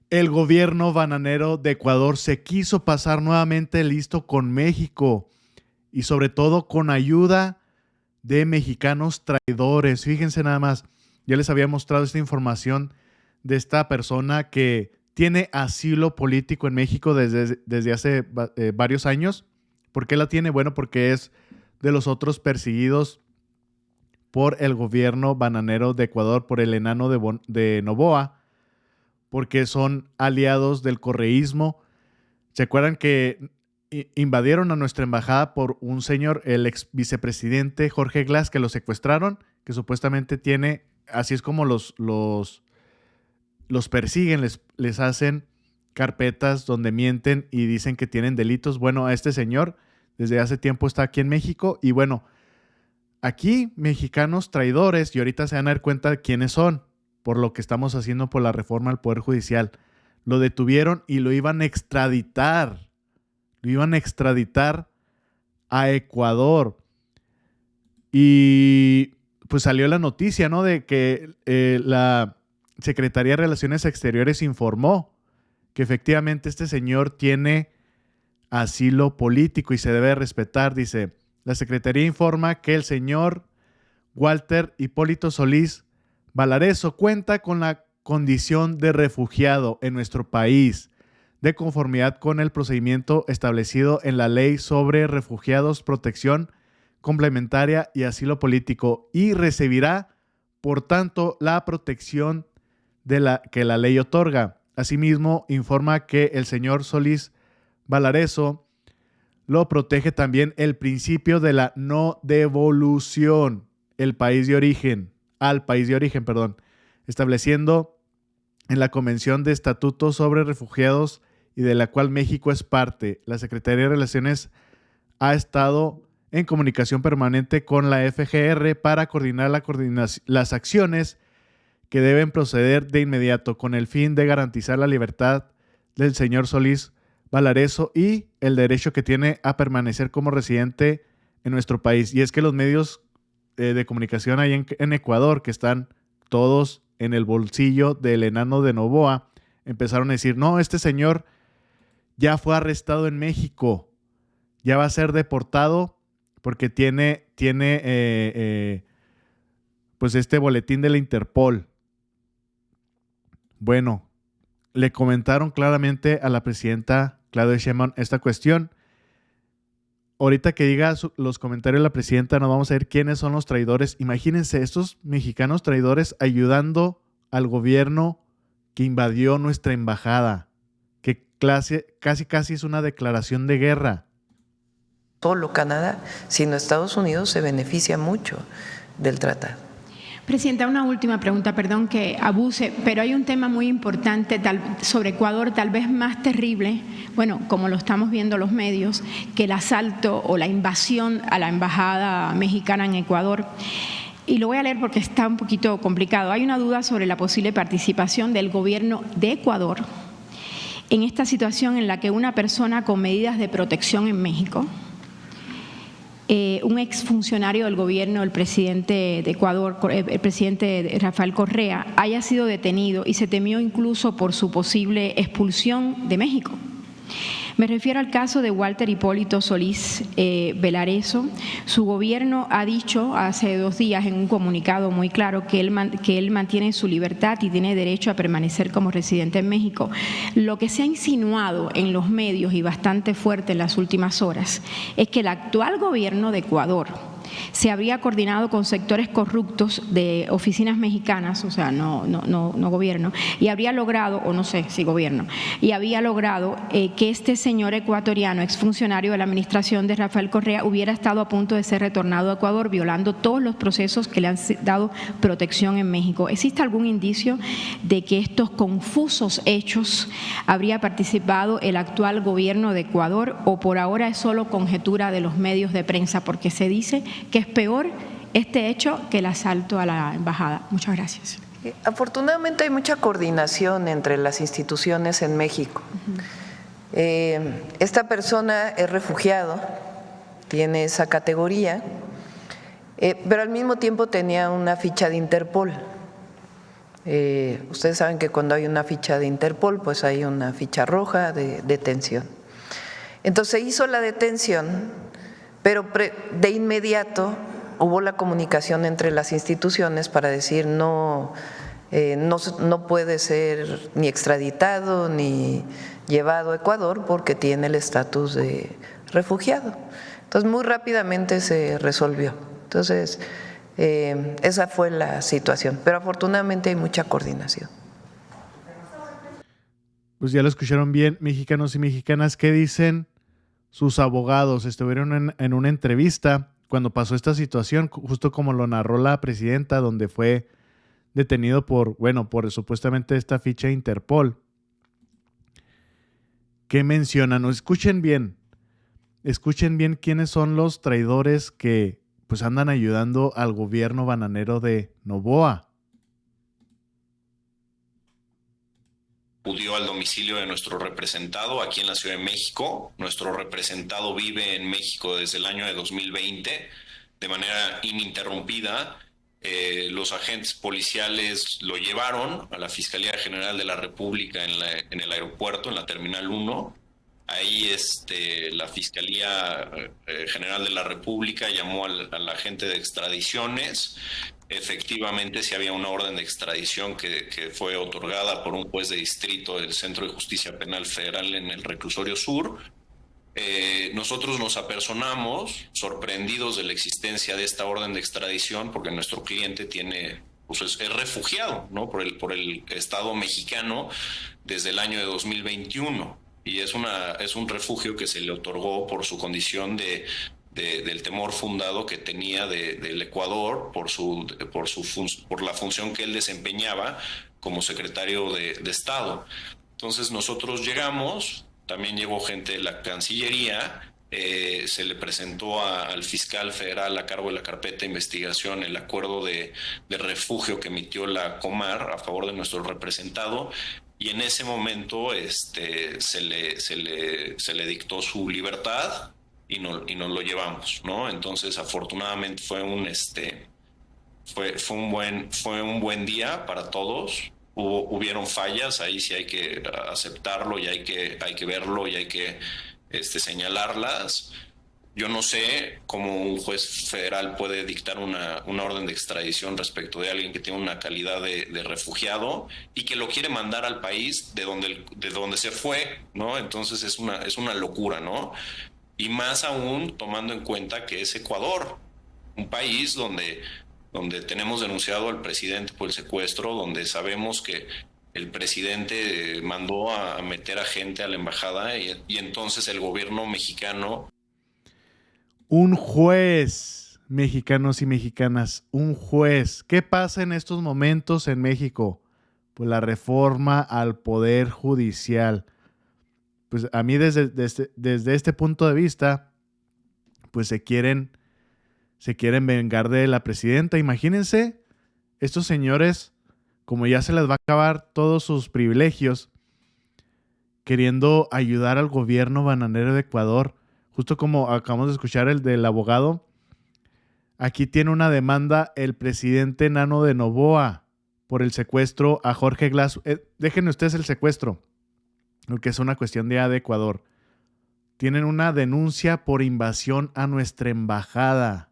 El gobierno bananero de Ecuador se quiso pasar nuevamente listo con México y sobre todo con ayuda de mexicanos traidores. Fíjense nada más, ya les había mostrado esta información de esta persona que tiene asilo político en México desde hace varios años. ¿Por qué la tiene? Bueno, porque es de los otros perseguidos por el gobierno bananero de Ecuador, por el enano de Noboa, porque son aliados del correísmo. ¿Se acuerdan que invadieron a nuestra embajada por un señor, el ex vicepresidente Jorge Glass, que lo secuestraron, que supuestamente tiene, así es como los persiguen, les hacen carpetas donde mienten y dicen que tienen delitos? Bueno, a este señor desde hace tiempo está aquí en México y bueno, aquí mexicanos traidores, y ahorita se van a dar cuenta de quiénes son por lo que estamos haciendo por la reforma al Poder Judicial. Lo detuvieron y lo iban a extraditar. Lo iban a extraditar a Ecuador. Y pues salió la noticia, ¿no? De que la Secretaría de Relaciones Exteriores informó que efectivamente este señor tiene asilo político y se debe respetar. Dice, la Secretaría informa que el señor Walter Hipólito Solís Valareso cuenta con la condición de refugiado en nuestro país, de conformidad con el procedimiento establecido en la Ley sobre Refugiados, Protección Complementaria y Asilo Político, y recibirá, por tanto, la protección que la ley otorga. Asimismo, informa que el señor Solís Valareso lo protege también el principio de la no devolución al país de origen, estableciendo en la Convención de Estatutos sobre Refugiados y de la cual México es parte. La Secretaría de Relaciones ha estado en comunicación permanente con la FGR para coordinar las acciones que deben proceder de inmediato con el fin de garantizar la libertad del señor Solís Valareso y el derecho que tiene a permanecer como residente en nuestro país. Y es que los medios de comunicación ahí en Ecuador, que están todos en el bolsillo del enano de Noboa, empezaron a decir, no, este señor ya fue arrestado en México, ya va a ser deportado porque tiene pues este boletín de la Interpol. Bueno, le comentaron claramente a la presidenta Claudia Sheinbaum esta cuestión. Ahorita que diga los comentarios de la presidenta, nos vamos a ver quiénes son los traidores. Imagínense, estos mexicanos traidores ayudando al gobierno que invadió nuestra embajada, que casi es una declaración de guerra. Solo Canadá, sino Estados Unidos se beneficia mucho del tratado. Presidenta, una última pregunta, perdón que abuse, pero hay un tema muy importante sobre Ecuador, tal vez más terrible, bueno, como lo estamos viendo los medios, que el asalto o la invasión a la embajada mexicana en Ecuador. Y lo voy a leer porque está un poquito complicado. Hay una duda sobre la posible participación del gobierno de Ecuador en esta situación en la que una persona con medidas de protección en México, un exfuncionario del gobierno, el presidente de Ecuador, el presidente Rafael Correa, haya sido detenido y se temió incluso por su posible expulsión de México. Me refiero al caso de Walter Hipólito Solís Valareso. Su gobierno ha dicho hace 2 días en un comunicado muy claro que él mantiene su libertad y tiene derecho a permanecer como residente en México. Lo que se ha insinuado en los medios y bastante fuerte en las últimas horas es que el actual gobierno de Ecuador se habría coordinado con sectores corruptos de oficinas mexicanas, o sea, no gobierno, y habría logrado, o no sé si gobierno, y había logrado que este señor ecuatoriano, exfuncionario de la administración de Rafael Correa, hubiera estado a punto de ser retornado a Ecuador, violando todos los procesos que le han dado protección en México. ¿Existe algún indicio de que estos confusos hechos habría participado el actual gobierno de Ecuador, o por ahora es solo conjetura de los medios de prensa, porque se dice que es peor este hecho que el asalto a la embajada? Muchas gracias. Afortunadamente hay mucha coordinación entre las instituciones en México. Esta persona es refugiado, tiene esa categoría, pero al mismo tiempo tenía una ficha de Interpol. Ustedes saben que cuando hay una ficha de Interpol, pues hay una ficha roja de detención. Entonces se hizo la detención, pero de inmediato hubo la comunicación entre las instituciones para decir no puede ser ni extraditado ni llevado a Ecuador porque tiene el estatus de refugiado. Entonces muy rápidamente se resolvió. Entonces esa fue la situación, pero afortunadamente hay mucha coordinación. Pues ya lo escucharon bien, mexicanos y mexicanas. ¿Qué dicen sus abogados? Estuvieron en una entrevista cuando pasó esta situación, justo como lo narró la presidenta, donde fue detenido por supuestamente esta ficha de Interpol. ¿Qué mencionan? Escuchen bien quiénes son los traidores que pues andan ayudando al gobierno bananero de Noboa. Acudió al domicilio de nuestro representado aquí en la Ciudad de México. Nuestro representado vive en México desde el año de 2020 de manera ininterrumpida. Los agentes policiales lo llevaron a la Fiscalía General de la República en el aeropuerto, en la Terminal 1. Ahí la Fiscalía General de la República llamó al agente de extradiciones. Efectivamente, sí había una orden de extradición que fue otorgada por un juez de distrito del Centro de Justicia Penal Federal en el Reclusorio Sur. Nosotros nos apersonamos sorprendidos de la existencia de esta orden de extradición porque nuestro cliente es refugiado, ¿no? por el Estado mexicano desde el año de 2021 y es un refugio que se le otorgó por su condición del temor fundado que tenía del Ecuador por la función que él desempeñaba como secretario de Estado. Entonces nosotros llegamos, también llegó gente de la Cancillería, se le presentó al fiscal federal a cargo de la carpeta de investigación el acuerdo de refugio que emitió la Comar a favor de nuestro representado. Y en ese momento se le dictó su libertad y nos lo llevamos, ¿no? Entonces, afortunadamente fue un buen día para todos. Hubieron fallas, ahí sí hay que aceptarlo y hay que verlo y hay que señalarlas. Yo no sé cómo un juez federal puede dictar una orden de extradición respecto de alguien que tiene una calidad de refugiado y que lo quiere mandar al país de donde se fue, ¿no? Entonces es una locura, ¿no? Y más aún tomando en cuenta que es Ecuador, un país donde tenemos denunciado al presidente por el secuestro, donde sabemos que el presidente mandó a meter a gente a la embajada y entonces el gobierno mexicano... Un juez, mexicanos y mexicanas, un juez. ¿Qué pasa en estos momentos en México? Pues la reforma al Poder Judicial. Pues a mí desde este punto de vista, pues se quieren vengar de la presidenta. Imagínense, estos señores, como ya se les va a acabar todos sus privilegios, queriendo ayudar al gobierno bananero de Ecuador. Justo como acabamos de escuchar el del abogado, aquí tiene una demanda el presidente Nano de Noboa por el secuestro a Jorge Glass. Déjenme ustedes el secuestro, porque es una cuestión de Ecuador. Tienen una denuncia por invasión a nuestra embajada.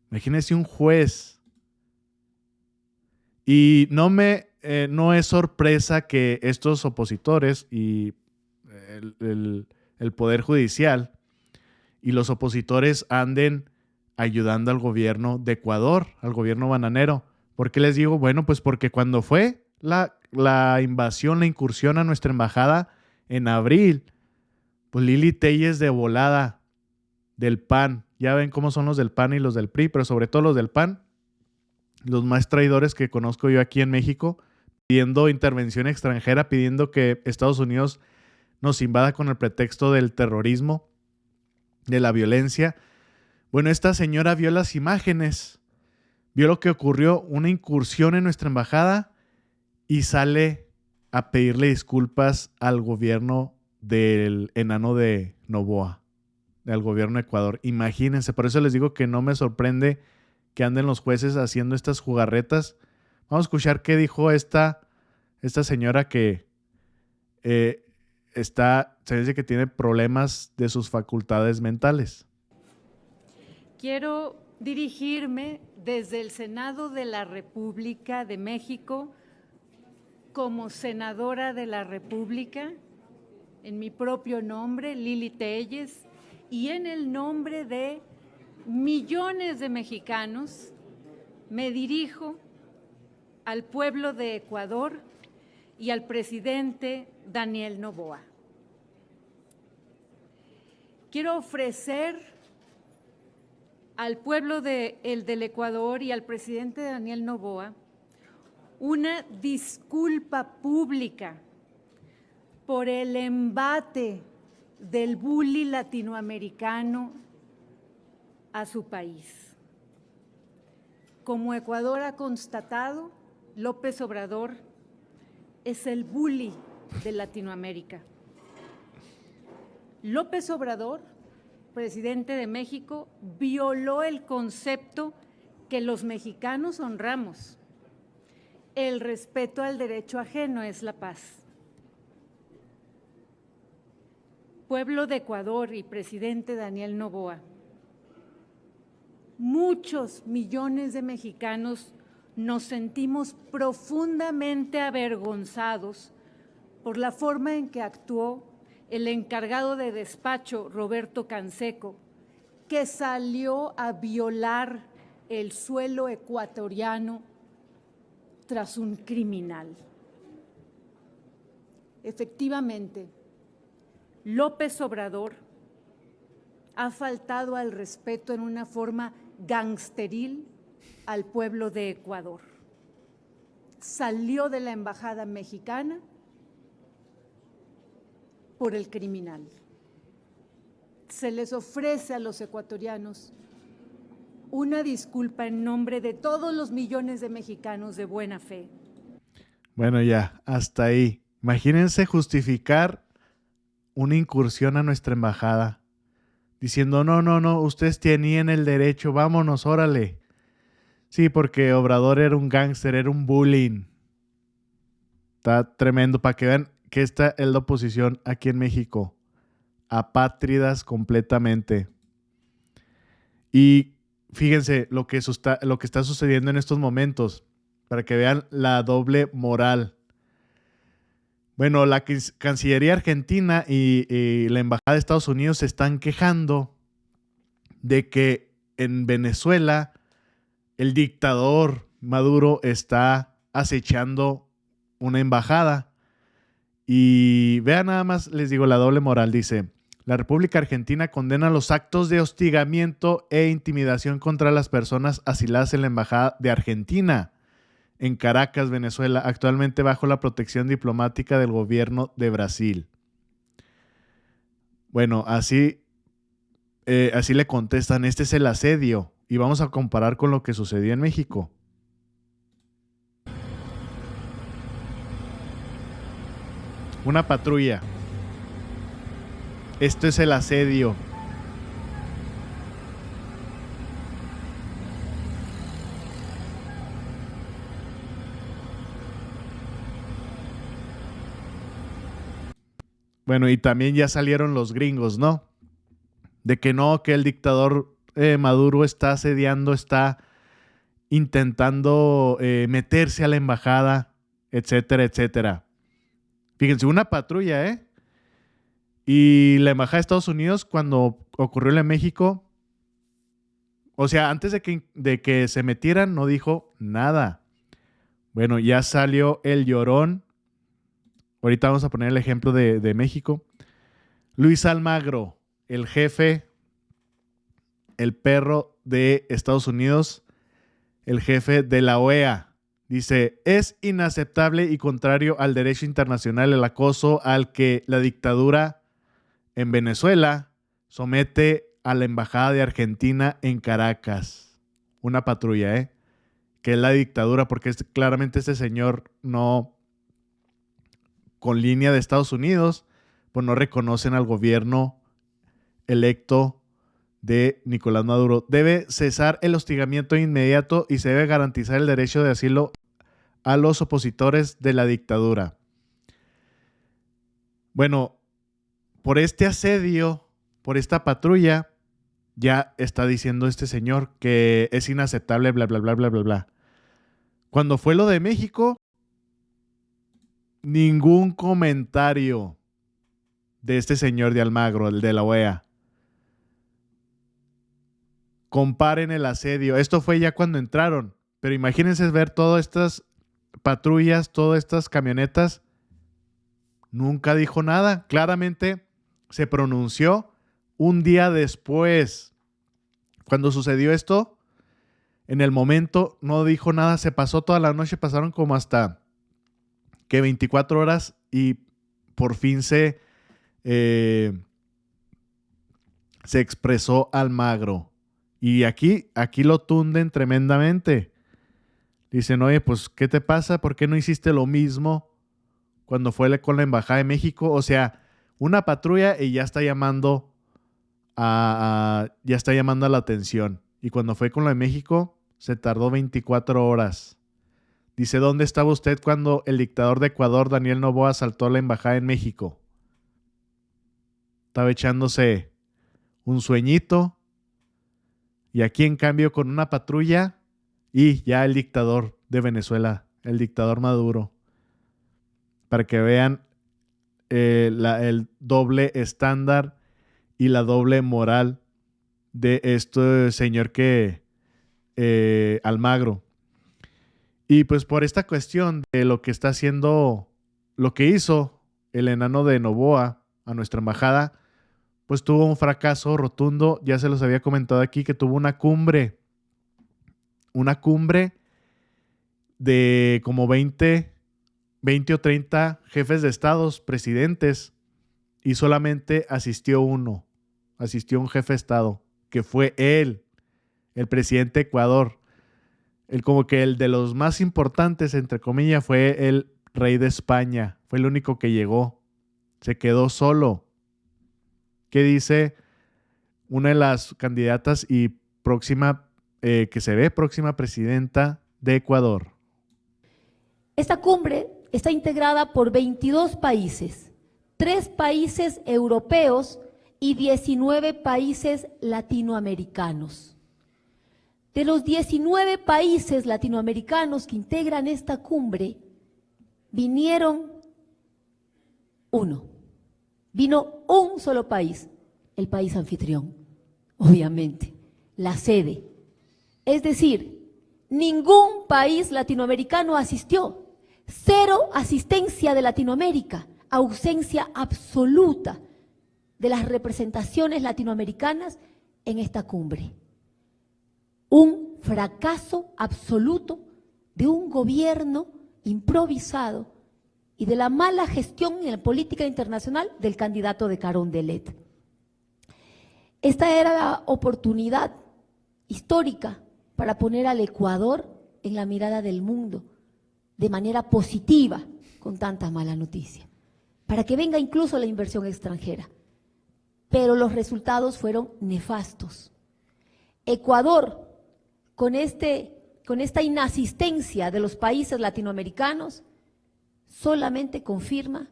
Imagínense un juez. Y no es sorpresa que estos opositores y el Poder Judicial y los opositores anden ayudando al gobierno de Ecuador, al gobierno bananero. ¿Por qué les digo? Bueno, pues porque cuando fue la invasión, la incursión a nuestra embajada en abril, pues Lili Téllez de volada del PAN, ya ven cómo son los del PAN y los del PRI, pero sobre todo los del PAN, los más traidores que conozco yo aquí en México, pidiendo intervención extranjera, pidiendo que Estados Unidos nos invada con el pretexto del terrorismo, de la violencia. Bueno, esta señora vio las imágenes, vio lo que ocurrió, una incursión en nuestra embajada y sale a pedirle disculpas al gobierno del enano de Noboa, al gobierno de Ecuador. Imagínense, por eso les digo que no me sorprende que anden los jueces haciendo estas jugarretas, Vamos a escuchar qué dijo esta señora que se dice que tiene problemas de sus facultades mentales. Quiero dirigirme desde el Senado de la República de México como senadora de la República, en mi propio nombre, Lili Telles, y en el nombre de millones de mexicanos, me dirijo al pueblo de Ecuador y al presidente Daniel Noboa. Quiero ofrecer al pueblo del Ecuador y al presidente Daniel Noboa una disculpa pública por el embate del bully latinoamericano a su país. Como Ecuador ha constatado, López Obrador es el bully de Latinoamérica. López Obrador, presidente de México, violó el concepto que los mexicanos honramos. El respeto al derecho ajeno es la paz. Pueblo de Ecuador y presidente Daniel Noboa, muchos millones de mexicanos nos sentimos profundamente avergonzados por la forma en que actuó el encargado de despacho, Roberto Canseco, que salió a violar el suelo ecuatoriano tras un criminal. Efectivamente, López Obrador ha faltado al respeto en una forma gangsteril al pueblo de Ecuador. Salió de la embajada mexicana por el criminal. Se les ofrece a los ecuatorianos una disculpa en nombre de todos los millones de mexicanos de buena fe. Bueno, ya, hasta ahí. Imagínense justificar una incursión a nuestra embajada diciendo, no, ustedes tenían el derecho, vámonos, órale. Sí, porque Obrador era un gángster, era un bullying. Está tremendo, para que vean que esta es la oposición aquí en México. Apátridas completamente. Y fíjense lo que está sucediendo en estos momentos, para que vean la doble moral. Bueno, la Cancillería Argentina y la Embajada de Estados Unidos se están quejando de que en Venezuela el dictador Maduro está acechando una embajada. Y vean nada más, les digo, la doble moral. Dice, la República Argentina condena los actos de hostigamiento e intimidación contra las personas asiladas en la Embajada de Argentina en Caracas, Venezuela, actualmente bajo la protección diplomática del gobierno de Brasil. Bueno, así le contestan, este es el asedio. Y vamos a comparar con lo que sucedió en México. Una patrulla. Esto es el asedio. Bueno, y también ya salieron los gringos, ¿no? De que no, que el dictador Maduro está asediando, está intentando meterse a la embajada, etcétera, etcétera. Fíjense, una patrulla, ¿eh? Y la embajada de Estados Unidos, cuando ocurrió en México, o sea, antes de que se metieran, no dijo nada. Bueno, ya salió el llorón. Ahorita vamos a poner el ejemplo de México. Luis Almagro, el jefe, el perro de Estados Unidos, el jefe de la OEA, dice, es inaceptable y contrario al derecho internacional el acoso al que la dictadura en Venezuela somete a la embajada de Argentina en Caracas. Una patrulla, que es la dictadura, porque claramente este señor no, con línea de Estados Unidos, pues no reconocen al gobierno electo de Nicolás Maduro. Debe cesar el hostigamiento inmediato y se debe garantizar el derecho de asilo a los opositores de la dictadura. Bueno, por este asedio, por esta patrulla, ya está diciendo este señor que es inaceptable, bla, bla, bla, bla, bla, bla. Cuando fue lo de México, ningún comentario de este señor de Almagro, el de la OEA. Comparen el asedio. Esto fue ya cuando entraron, pero imagínense ver todas estas patrullas, todas estas camionetas. Nunca dijo nada. Claramente se pronunció un día después. Cuando sucedió esto, en el momento no dijo nada. Se pasó toda la noche, pasaron como hasta que 24 horas y por fin se expresó Almagro. Y aquí lo tunden tremendamente. Dicen, oye, pues, ¿qué te pasa? ¿Por qué no hiciste lo mismo cuando fue con la Embajada de México? O sea, una patrulla y ya está llamando a la atención. Y cuando fue con la de México, se tardó 24 horas. Dice, ¿dónde estaba usted cuando el dictador de Ecuador, Daniel Noboa, asaltó a la Embajada en México? Estaba echándose un sueñito. Y aquí, en cambio, con una patrulla y ya el dictador de Venezuela, el dictador Maduro. Para que vean el doble estándar y la doble moral de este señor Almagro. Y pues por esta cuestión de lo que está haciendo, lo que hizo el enano de Noboa a nuestra embajada, pues tuvo un fracaso rotundo. Ya se los había comentado aquí que tuvo una cumbre de como 20 o 30 jefes de estados, presidentes, y solamente asistió un jefe de estado, que fue él, el presidente de Ecuador. Como que el de los más importantes, entre comillas, fue el rey de España. Fue el único que llegó. Se quedó solo. ¿Qué dice una de las candidatas y próxima presidenta de Ecuador? Esta cumbre está integrada por 22 países, 3 países europeos y 19 países latinoamericanos. De los 19 países latinoamericanos que integran esta cumbre, vino un solo país, el país anfitrión, obviamente, la sede. Es decir, ningún país latinoamericano asistió. 0 asistencia de Latinoamérica, ausencia absoluta de las representaciones latinoamericanas en esta cumbre. Un fracaso absoluto de un gobierno improvisado y de la mala gestión en la política internacional del candidato de Carondelet. Esta era la oportunidad histórica para poner al Ecuador en la mirada del mundo de manera positiva con tanta mala noticia, para que venga incluso la inversión extranjera. Pero los resultados fueron nefastos. Ecuador, con esta inasistencia de los países latinoamericanos, solamente confirma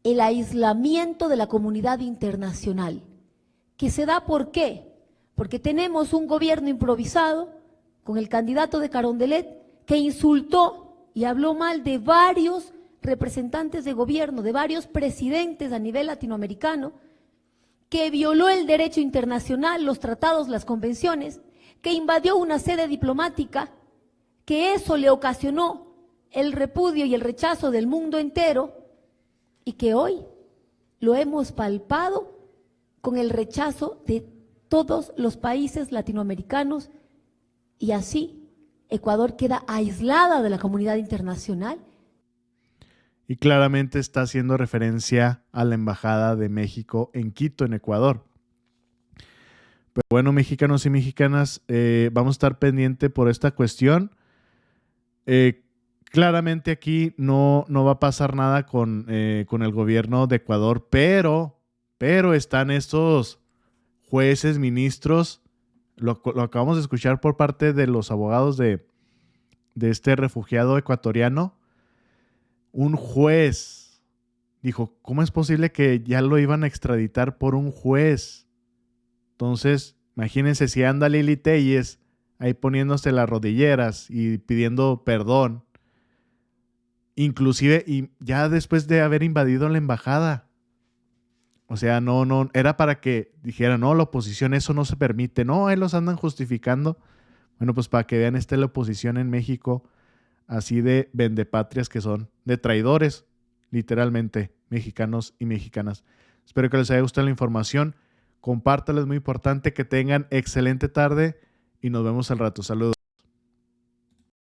el aislamiento de la comunidad internacional, que se da ¿por qué? Porque tenemos un gobierno improvisado con el candidato de Carondelet que insultó y habló mal de varios representantes de gobierno, de varios presidentes a nivel latinoamericano, que violó el derecho internacional, los tratados, las convenciones, que invadió una sede diplomática, que eso le ocasionó el repudio y el rechazo del mundo entero y que hoy lo hemos palpado con el rechazo de todos los países latinoamericanos y así Ecuador queda aislada de la comunidad internacional. Y claramente está haciendo referencia a la Embajada de México en Quito, en Ecuador. Pero bueno, mexicanos y mexicanas, vamos a estar pendientes por esta cuestión. Claramente aquí no va a pasar nada con el gobierno de Ecuador, pero están estos jueces, ministros, lo acabamos de escuchar por parte de los abogados de este refugiado ecuatoriano, un juez dijo, ¿cómo es posible que ya lo iban a extraditar por un juez? Entonces, imagínense si anda Lili Téllez ahí poniéndose las rodilleras y pidiendo perdón. Inclusive, y ya después de haber invadido la embajada. O sea, no, era para que dijera, no, la oposición, eso no se permite. No, ahí los andan justificando. Bueno, pues para que vean, la oposición en México, así de vendepatrias que son, de traidores, literalmente, mexicanos y mexicanas. Espero que les haya gustado la información. Compártala, es muy importante. Que tengan excelente tarde y nos vemos al rato. Saludos.